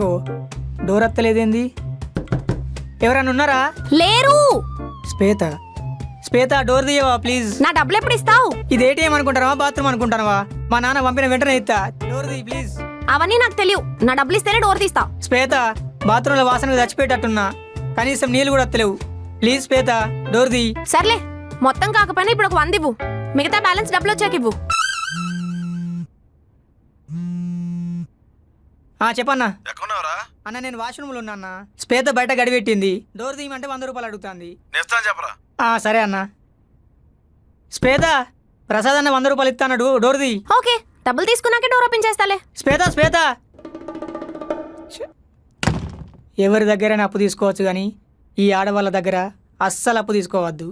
ఆగో డోర్ అత్తలేదేంది? ఎవరన్నా ఉన్నారా? లేరు. శ్వేత శ్వేత డోర్ తీయవా ప్లీజ్? నా డబ్బులు ఎప్పుడు ఇస్తావు? ఇది ఏటీఎం అనుకుంటావా బాత్రూమ్ అనుకుంటావా? మా నాన్న పంపిన వెంటనే ఇస్తా. డోర్ తీ ప్లీజ్. అవన్నీ నాకు తెలియవు. నా డబ్బులు ఇస్తేనే డోర్ తీస్తా. శ్వేత బాత్రూంలో వాసనకు చచ్చిపోయేటట్టున్నా, కనీసం నీళ్ళు కూడా వస్తలేవు. ప్లీజ్ శ్వేత డోర్ తీ. సర్లే, మొత్తం కాకపోయినా ఇప్పుడు ఒక 100 ఇవ్వు. మిగతా బ్యాలెన్స్ డబ్బులు వచ్చాక ఇవ్వు. చెప్పన్నా. ఎక్కడున్నావురా? అన్న నేను వాష్రూమ్లో ఉన్నా అన్న. శ్వేత బయట గడిపెట్టింది. డోర్ తీయమంటే 100 రూపాయలు అడుగుతుంది. నేస్తాను చెప్పరా. సరే అన్న. శ్వేత ప్రసాద్ అన్న 100 రూపాయలు ఇస్తాడు. డోర్ తీ. ఓకే, డబ్బులు తీసుకున్నాకే డోర్ ఓపెన్ చేస్తాలే. శ్వేత శ్వేత ఎవరి దగ్గరైనా అప్పు తీసుకోవచ్చు, కానీ ఈ ఆడవాళ్ళ దగ్గర అస్సలు అప్పు తీసుకోవద్దు.